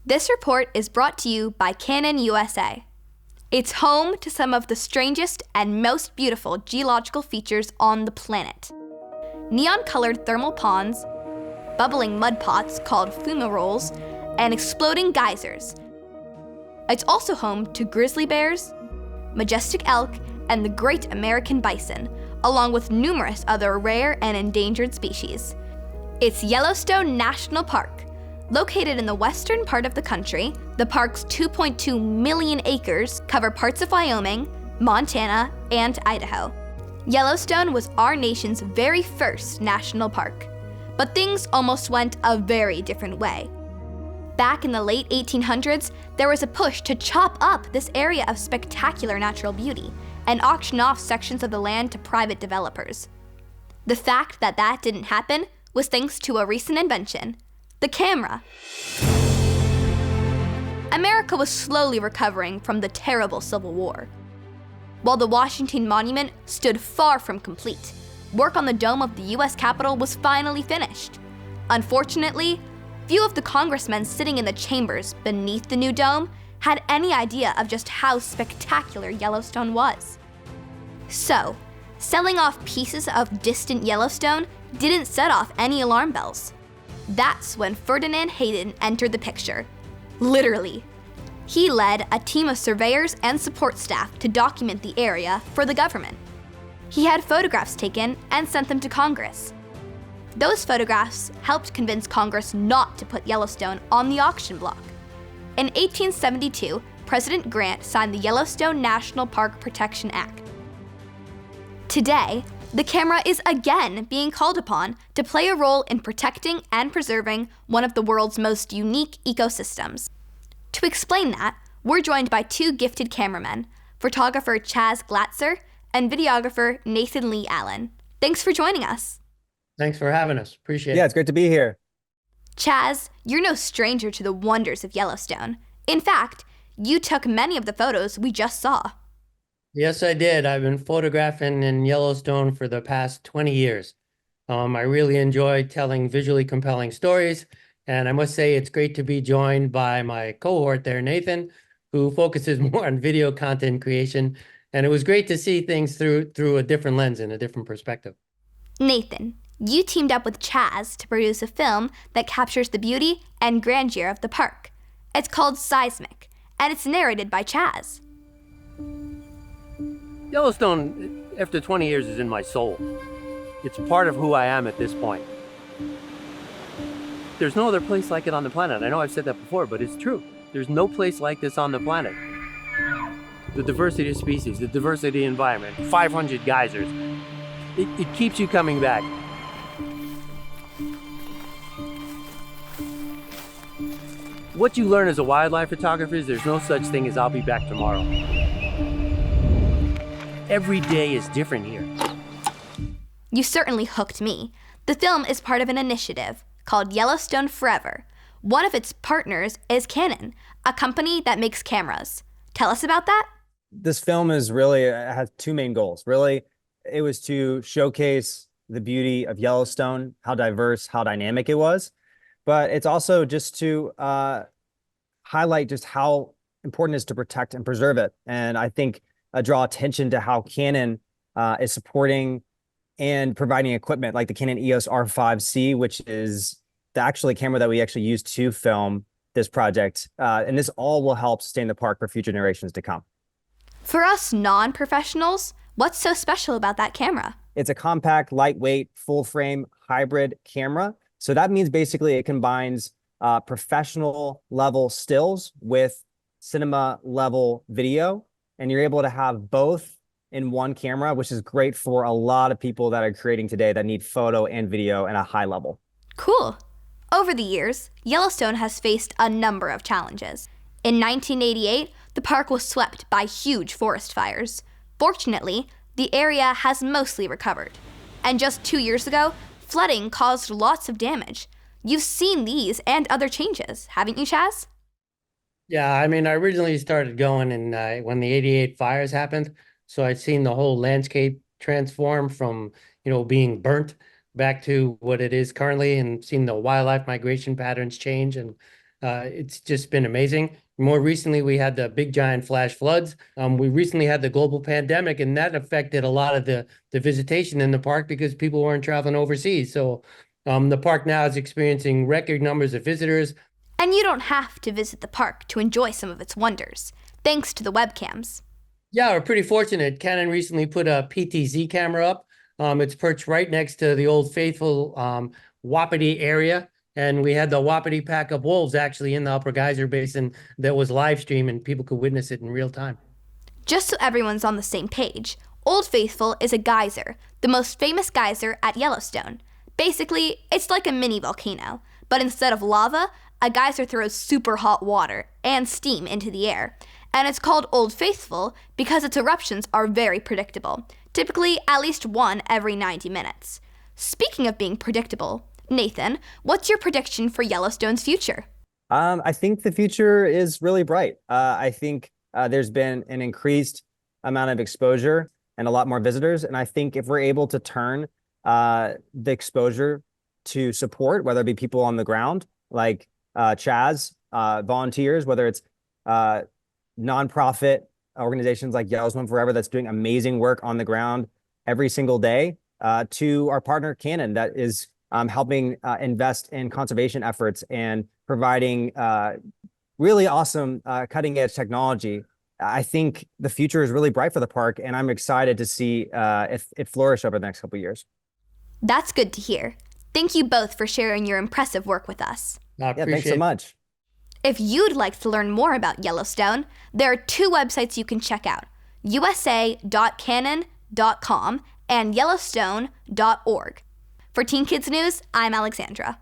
This report is brought to you by Canon USA. It's home to some of the strangest and most beautiful geological features on the planet. Neon-colored thermal ponds, bubbling mud pots called fumaroles, and exploding geysers. It's also home to grizzly bears, majestic elk, and the great American bison, along with numerous other rare and endangered species. It's Yellowstone National Park. Located in the western part of the country, the park's 2.2 million acres cover parts of Wyoming, Montana, and Idaho. Yellowstone was our nation's very first national park, but things almost went a very different way. Back in the late 1800s, there was a push to chop up this area of spectacular natural beauty and auction off sections of the land to private developers. The fact that that didn't happen was thanks to a recent invention: the camera. America was slowly recovering from the terrible Civil War. While the Washington Monument stood far from complete, work on the dome of the US Capitol was finally finished. Unfortunately, few of the congressmen sitting in the chambers beneath the new dome had any idea of just how spectacular Yellowstone was. So, selling off pieces of distant Yellowstone didn't set off any alarm bells. That's when Ferdinand Hayden entered the picture. Literally. He led a team of surveyors and support staff to document the area for the government. He had photographs taken and sent them to Congress. Those photographs helped convince Congress not to put Yellowstone on the auction block. In 1872, President Grant signed the Yellowstone National Park Protection Act. Today, the camera is again being called upon to play a role in protecting and preserving one of the world's most unique ecosystems. To explain that, we're joined by two gifted cameramen, photographer Chaz Glatzer and videographer Nathan Lee Allen. Thanks for joining us. Thanks for having us. Appreciate it. Yeah, it's great to be here. Chaz, you're no stranger to the wonders of Yellowstone. In fact, you took many of the photos we just saw. Yes, I did. I've been photographing in Yellowstone for the past 20 years. I really enjoy telling visually compelling stories, and I must say it's great to be joined by my cohort there, Nathan, who focuses more on video content creation, and it was great to see things through a different lens and a different perspective. Nathan, you teamed up with Chaz to produce a film that captures the beauty and grandeur of the park. It's called Seismic, and it's narrated by Chaz. Yellowstone, after 20 years, is in my soul. It's part of who I am at this point. There's no other place like it on the planet. I know I've said that before, but it's true. There's no place like this on the planet. The diversity of species, the diversity of environment, 500 geysers. It keeps you coming back. What you learn as a wildlife photographer is there's no such thing as I'll be back tomorrow. Every day is different here. You certainly hooked me. The film is part of an initiative called Yellowstone Forever. One of its partners is Canon, a company that makes cameras. Tell us about that. This film is really has two main goals. Really, it was to showcase the beauty of Yellowstone, how diverse, how dynamic it was. But it's also just to highlight just how important it is to protect and preserve it. And I think draw attention to how Canon is supporting and providing equipment like the Canon EOS R5C, which is the actually camera that we actually used to film this project. And this all will help sustain the park for future generations to come. For us non-professionals, what's so special about that camera? It's a compact, lightweight, full-frame hybrid camera. So that means basically it combines professional level stills with cinema level video, and you're able to have both in one camera, which is great for a lot of people that are creating today that need photo and video at a high level. Cool. Over the years, Yellowstone has faced a number of challenges. In 1988, the park was swept by huge forest fires. Fortunately, the area has mostly recovered. And just 2 years ago, flooding caused lots of damage. You've seen these and other changes, haven't you, Chaz? Yeah, I mean, I originally started going when the 88 fires happened. So I'd seen the whole landscape transform from, being burnt back to what it is currently, and seen the wildlife migration patterns change. And It's just been amazing. More recently, we had the big giant flash floods. We recently had the global pandemic, and that affected a lot of the visitation in the park because people weren't traveling overseas. So the park now is experiencing record numbers of visitors. And you don't have to visit the park to enjoy some of its wonders, thanks to the webcams. Yeah, we're pretty fortunate. Canon recently put a PTZ camera up. It's perched right next to the Old Faithful Wapiti area. And we had the Wapiti pack of wolves actually in the Upper Geyser Basin that was live streamed and people could witness it in real time. Just so everyone's on the same page, Old Faithful is a geyser, the most famous geyser at Yellowstone. Basically, it's like a mini volcano, but instead of lava, a geyser throws super hot water and steam into the air. And it's called Old Faithful because its eruptions are very predictable, typically at least one every 90 minutes. Speaking of being predictable, Nathan, what's your prediction for Yellowstone's future? I think the future is really bright. I think there's been an increased amount of exposure and a lot more visitors. And I think if we're able to turn the exposure to support, whether it be people on the ground, like Chaz, volunteers, whether it's nonprofit organizations like Yellowstone Forever that's doing amazing work on the ground every single day, to our partner Canon that is helping invest in conservation efforts and providing really awesome cutting edge technology. I think the future is really bright for the park, and I'm excited to see it flourish over the next couple of years. That's good to hear. Thank you both for sharing your impressive work with us. Yeah, thanks so much. If you'd like to learn more about Yellowstone, there are 2 websites you can check out, usa.canon.com and yellowstone.org. For Teen Kids News, I'm Alexandra.